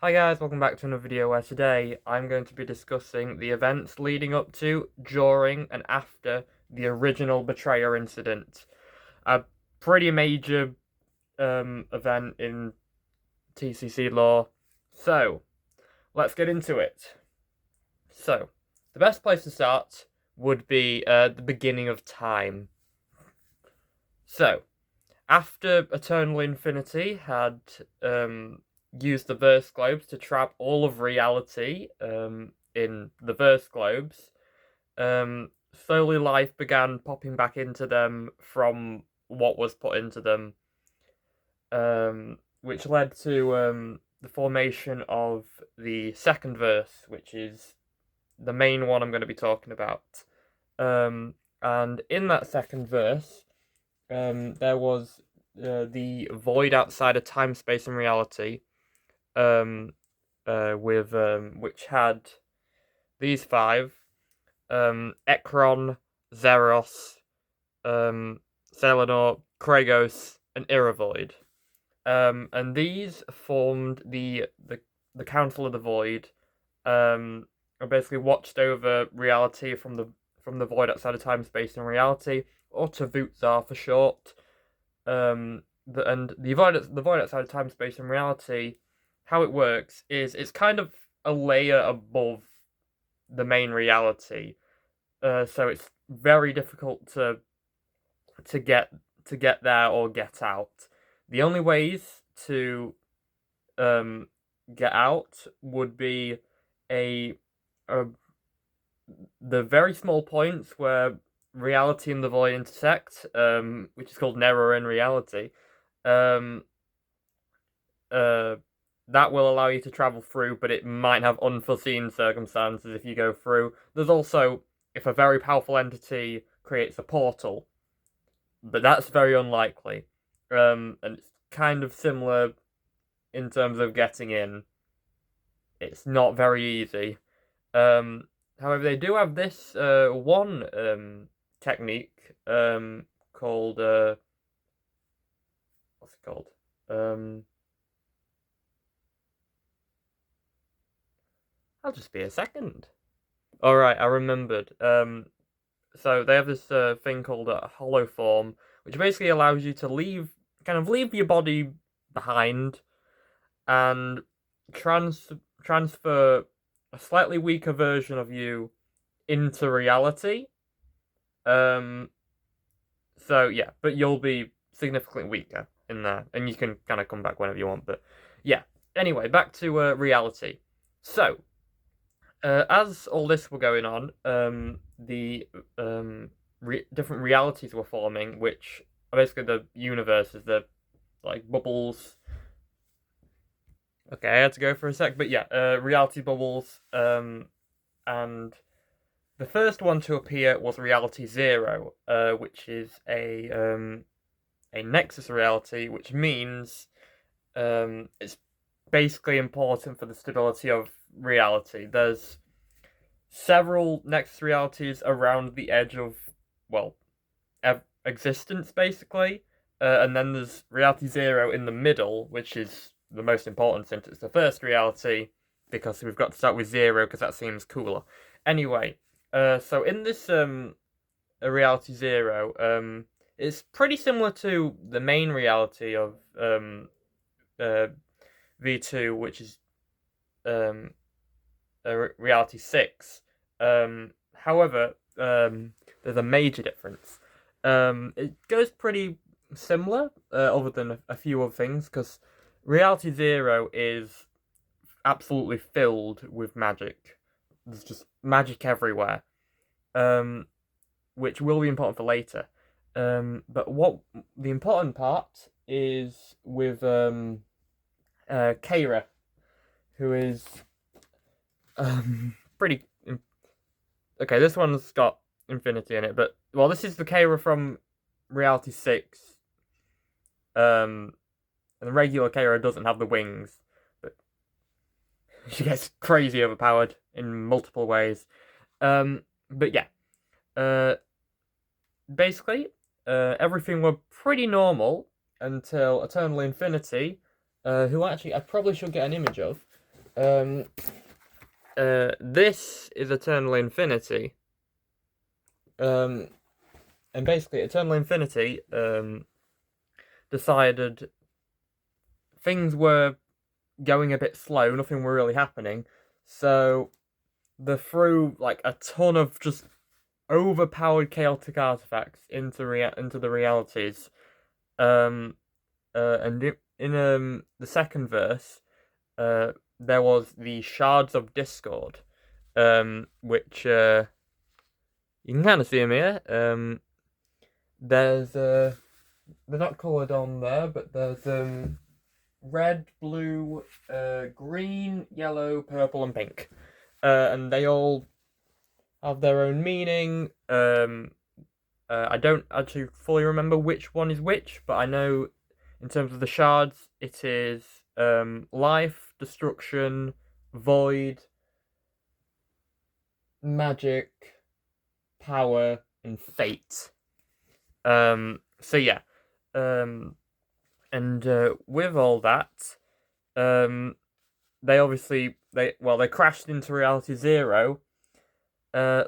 Hi guys, welcome back to another video where today I'm going to be discussing the events leading up to, during, and after the original Betrayer incident. A pretty major event in TCC lore. So, let's get into it. So, the best place to start would be the beginning of time. So, after Eternal Infinity had used the verse globes to trap all of reality in the verse globes, slowly life began popping back into them from what was put into them, which led to the formation of the second verse, which is the main one I'm going to be talking about. And in that second verse, there was the void outside of time, space, and reality, with which had these five: Ekron, Zeros, Selenor, Kragos, and Iravoid. And these formed the Council of the Void, and basically watched over reality from the void outside of time, space, and reality, or Tavutzar for short. And the void outside of time, space, and reality, how it works is it's kind of a layer above the main reality. So it's very difficult to get to get there or get out. The only ways to get out would be a, a the very small points where reality and the void intersect, which is called an error in reality. Um, uh, that will allow you to travel through, but it might have unforeseen circumstances if you go through. There's also if a very powerful entity creates a portal, but that's very unlikely. And it's kind of similar in terms of getting in. It's not very easy. However, they do have this one technique called what's it called? I'll just be a second. All right, I remembered. So they have this thing called a hollow form, which basically allows you to leave your body behind and transfer a slightly weaker version of you into reality. Um, so yeah, but you'll be significantly weaker in there, and you can kind of come back whenever you want. But yeah, anyway, back to reality. So as all this were going on, the different realities were forming, which are basically the universes, the like bubbles. Okay, I had to go for a sec, but yeah, reality bubbles. And the first one to appear was Reality Zero, which is a nexus reality, which means it's basically important for the stability of reality. There's several nexus realities around the edge of, well, existence, basically. And then there's Reality Zero in the middle, which is the most important since it's the first reality, because we've got to start with zero because that seems cooler. Anyway, so in this Reality Zero, it's pretty similar to the main reality of V2, which is Reality 6. However, there's a major difference. It goes pretty similar, other than a few other things, because Reality Zero is absolutely filled with magic. There's just magic everywhere, which will be important for later. But what the important part is with Keira, who is pretty. Okay, this one's got infinity in it, but well, this is the Keira from Reality 6. And the regular Keira doesn't have the wings, but she gets crazy overpowered in multiple ways. But yeah, basically, everything were pretty normal until Eternal Infinity, who actually I probably should get an image of. This is Eternal Infinity. And basically, Eternal Infinity decided things were going a bit slow, nothing were really happening, so they threw like a ton of just overpowered chaotic artifacts into the realities. And in the second verse, there was the Shards of Discord, which you can kind of see them here. There's they're not coloured on there, but there's red, blue, green, yellow, purple, and pink, and they all have their own meaning. I don't actually fully remember which one is which, but I know in terms of the shards, it is life, destruction, void, magic, power, and fate. So yeah, and with all that, they crashed into Reality Zero,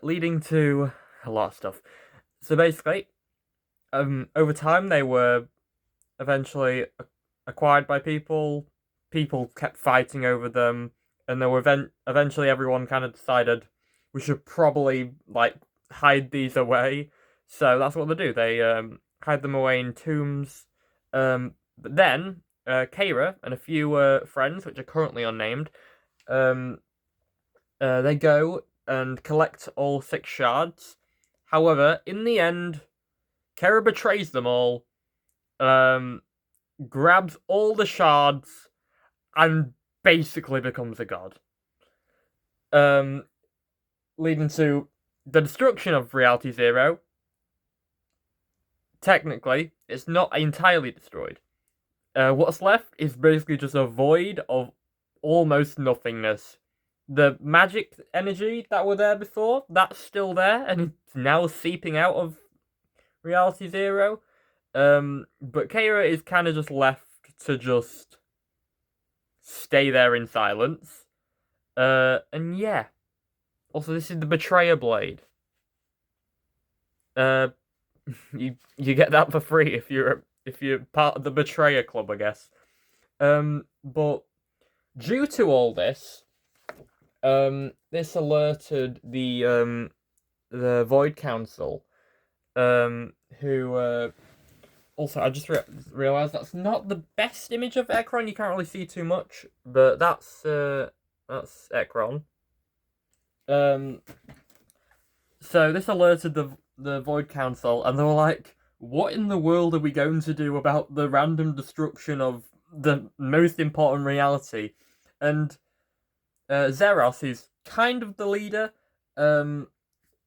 leading to a lot of stuff. So basically, over time they were eventually acquired by people. People kept fighting over them, and there were eventually everyone kind of decided we should probably like hide these away. So that's what they do. They hide them away in tombs. But then Keira and a few friends, which are currently unnamed, they go and collect all 6 shards. However, in the end, Keira betrays them all, grabs all the shards, and basically becomes a god. Leading to the destruction of Reality Zero. Technically, it's not entirely destroyed. What's left is basically just a void of almost nothingness. The magic energy that were there before, that's still there, and it's now seeping out of Reality Zero. But Keira is kind of just left to just stay there in silence. And yeah. Also, this is the Betrayer Blade. You get that for free if you're part of the Betrayer Club, I guess. But due to all this, this alerted the Void Council, who also I just realized that's not the best image of Ekron. You can't really see too much, but that's Ekron. So this alerted the Void Council, and they were like, "What in the world are we going to do about the random destruction of the most important reality?" And Zeros, who's kind of the leader,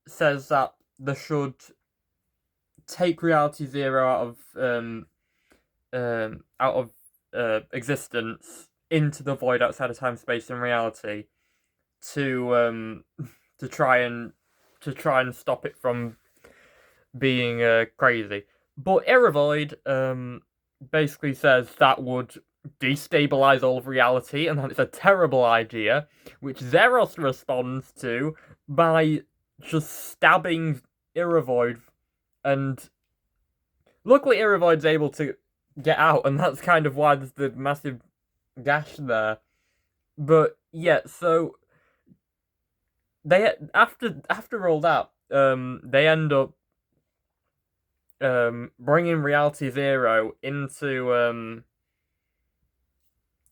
says that they should take Reality Zero out of existence into the void outside of time, space, and reality to try and stop it from being crazy. But Iravoid basically says that would destabilize all of reality, and that it's a terrible idea, which Zeros responds to by just stabbing Iravoid, and luckily Iravoid's able to get out, and that's kind of why there's the massive gash there. But yeah, so they after all that, they end up bringing Reality Zero into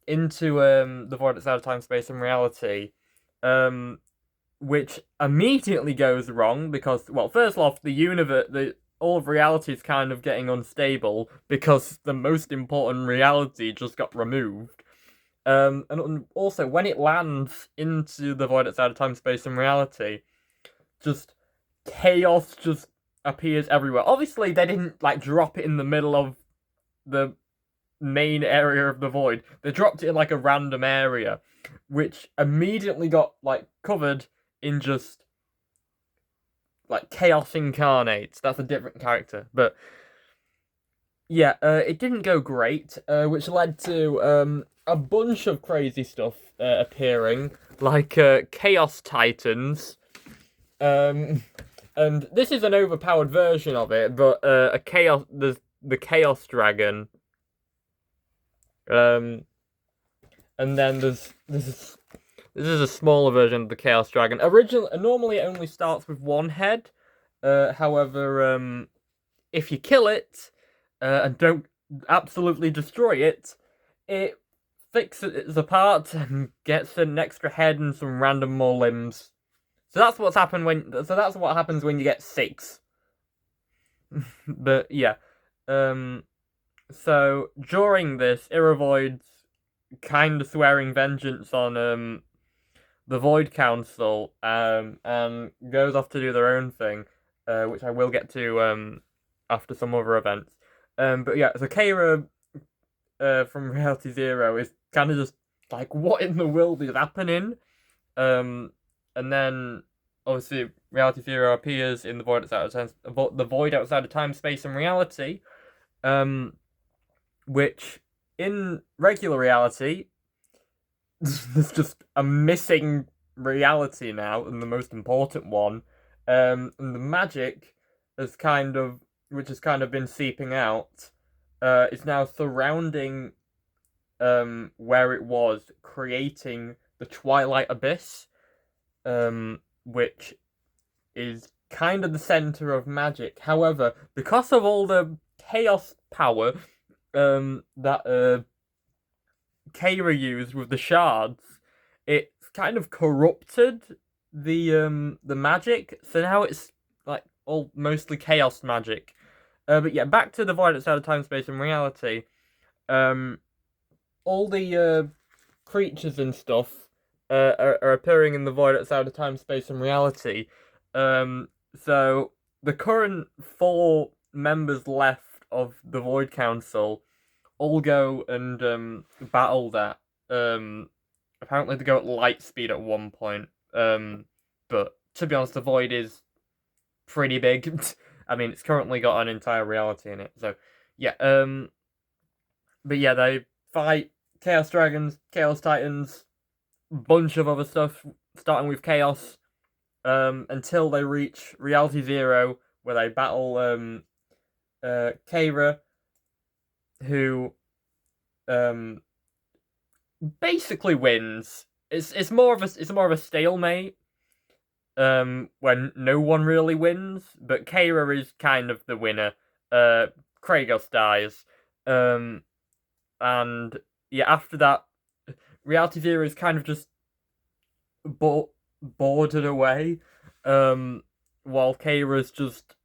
the void outside of time, space, and reality, which immediately goes wrong because, well, first off, all of reality is kind of getting unstable because the most important reality just got removed. And also, when it lands into the void outside of time, space, and reality, just chaos just appears everywhere. Obviously, they didn't like drop it in the middle of the main area of the void. They dropped it in like a random area, which immediately got like covered in just like chaos incarnate. That's a different character, but yeah, it didn't go great, which led to a bunch of crazy stuff appearing, like Chaos Titans. Um, and this is an overpowered version of it, but there's the Chaos Dragon. Um, and then this is a smaller version of the Chaos Dragon. Normally it only starts with one head. However, if you kill it and don't absolutely destroy it, it fixes apart and gets an extra head and some random more limbs. So that's what's happened when. So that's what happens when you get 6. But yeah, um, so during this, Iravoid's kind of swearing vengeance on the Void Council and goes off to do their own thing, which I will get to after some other events. But yeah, so Keira from Reality Zero is kind of just like, what in the world is happening? And then obviously Reality Zero appears in the void outside of time, the void outside of time, space, and reality. Which in regular reality, there's just a missing reality now, and the most important one. And the magic has kind of, which has kind of been seeping out, is now surrounding where it was, creating the Twilight Abyss, which is kind of the center of magic. However, because of all the chaos power that Keira used with the shards, it's kind of corrupted the magic. So now it's like all mostly chaos magic. But yeah, back to the void outside of time, space, and reality. All the creatures and stuff are appearing in the void outside of time, space, and reality. So the current 4 members left of the Void Council all go and battle that. Apparently they go at light speed at one point. But to be honest, the Void is pretty big. I mean, it's currently got an entire reality in it. So yeah. But yeah, they fight Chaos Dragons, Chaos Titans, bunch of other stuff, starting with Chaos, until they reach Reality Zero, where they battle Keira, who basically wins. It's more of a stalemate, when no one really wins, but Keira is kind of the winner. Kragos dies, and yeah, after that, Reality Zero is kind of just boarded away, while Keira's just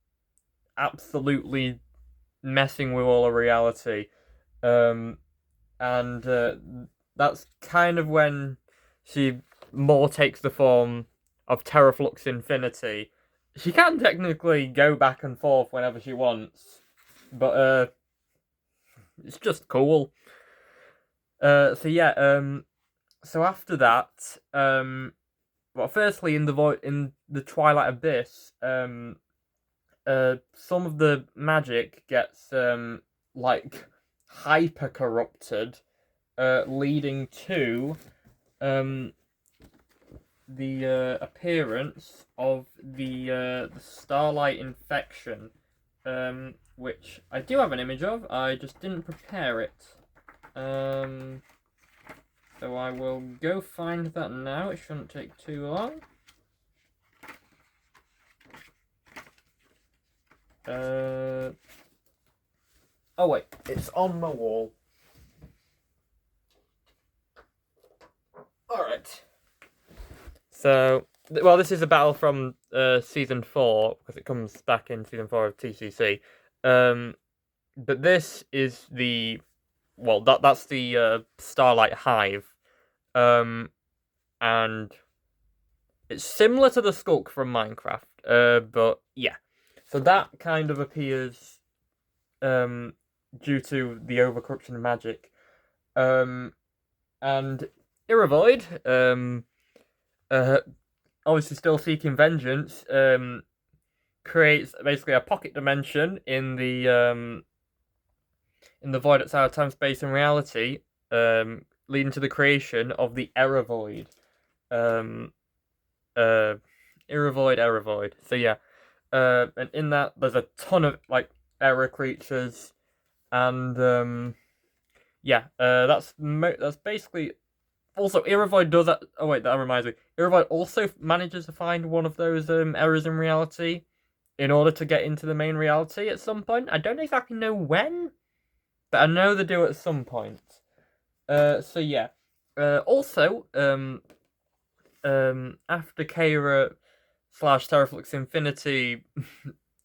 absolutely messing with all of reality. And that's kind of when she more takes the form of Terraflux Infinity. She can technically go back and forth whenever she wants, but it's just cool. So yeah, so after that, well, firstly in the Twilight Abyss, some of the magic gets like hyper corrupted, leading to the appearance of the Starlight Infection, which I do have an image of. I just didn't prepare it. So I will go find that now. It shouldn't take too long. Oh wait, it's on my wall. Alright. So, well, this is a battle from Season 4, because it comes back in Season 4 of TCC. But this is the... Well, that's the Starlight Hive. And it's similar to the Skulk from Minecraft. But, yeah. So that kind of appears due to the overcorruption of magic. And Iravoid, obviously still seeking vengeance, creates basically a pocket dimension in the in the void outside of time, space, and reality, leading to the creation of the error void. Um, error void. So yeah, and in that there's a ton of like error creatures, and yeah, that's basically. Also, Irrivoid does that. Oh wait, that reminds me. Irrivoid also manages to find one of those errors in reality in order to get into the main reality at some point. I don't exactly know when, but I know they do at some point. So yeah. Also, after Kara / Terraflux Infinity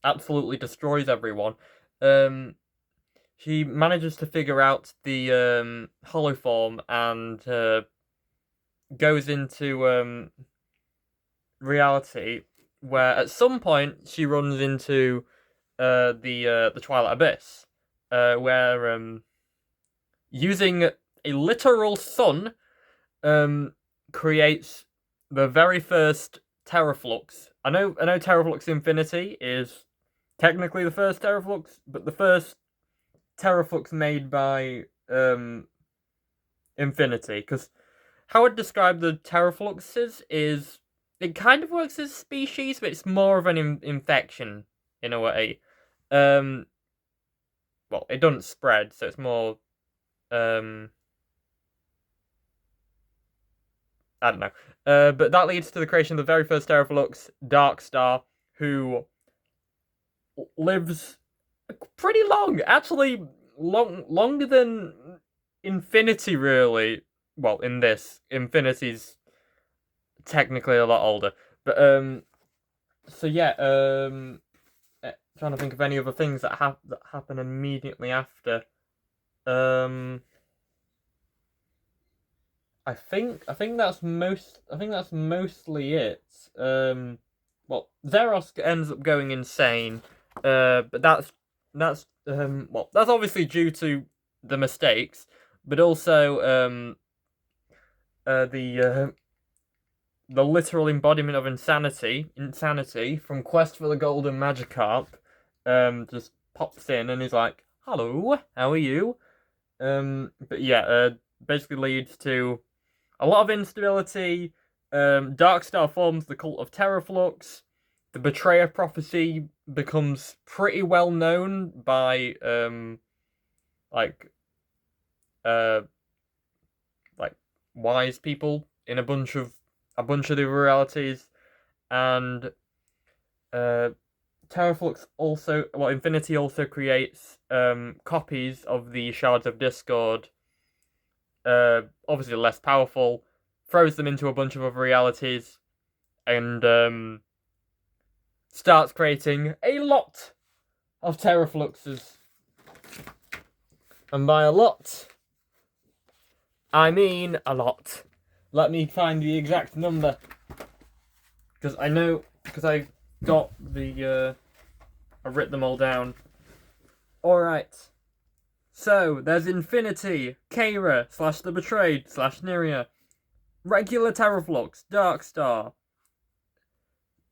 absolutely destroys everyone, she manages to figure out the hollow form and goes into reality, where at some point she runs into the Twilight Abyss, where using a literal sun creates the very first teraflux. I know Teraflux Infinity is technically the first teraflux, but the first teraflux made by Infinity, because how I'd describe the terafluxes is it kind of works as species, but it's more of an infection in a way. Well, it doesn't spread, so it's more I don't know. But that leads to the creation of the very first teraflux, Darkstar, who lives pretty long, actually longer than Infinity, really. Well, in this, Infinity's technically a lot older, but so yeah, trying to think of any other things that happen immediately after. Um, I think that's mostly it. Well, Zeros ends up going insane. But that's obviously due to the mistakes, but also the literal embodiment of insanity from Quest for the Golden Magikarp, just pops in and is like, "Hello, how are you?" But yeah, basically leads to a lot of instability. Darkstar forms the cult of Terraflux. The Betrayer prophecy becomes pretty well known by like uh like wise people in a bunch of the realities, and uh Terraflux also, well, Infinity also creates copies of the Shards of Discord, obviously less powerful, throws them into a bunch of other realities, and starts creating a lot of terafluxes. And by a lot, I mean a lot. Let me find the exact number, because I got the I've written them all down. Alright. So, there's Infinity, Kara, / The Betrayed, / Nyria, regular Terraflux, Darkstar,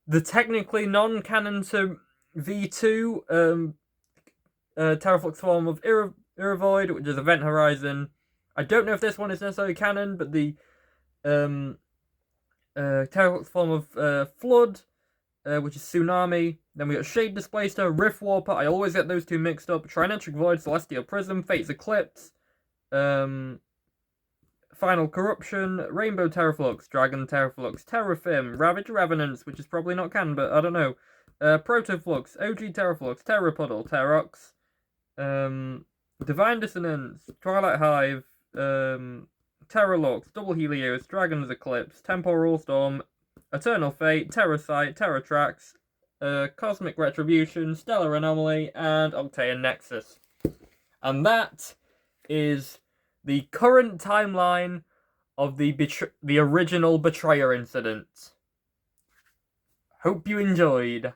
the technically non-canon to V2 Terraflux form of Irrivoid, which is Event Horizon. I don't know if this one is necessarily canon, but the Terraflux form of Flood, which is Tsunami. Then we got Shade Displacer, Rift Warper. I always get those two mixed up. Trinetric Void, Celestial Prism, Fate's Eclipse, Final Corruption, Rainbow Terraflux, Dragon Terraflux, Terrafim, Ravage Revenants, which is probably not canon, but I don't know. Protoflux, OG Terraflux, Terrapuddle, Terrox, Divine Dissonance, Twilight Hive, Terralux, Double Helios, Dragon's Eclipse, Temporal Storm, Eternal Fate, Terrasite, Terratrax, Cosmic Retribution, Stellar Anomaly, and Octane Nexus. And that is the current timeline of the original Betrayer incident. Hope you enjoyed.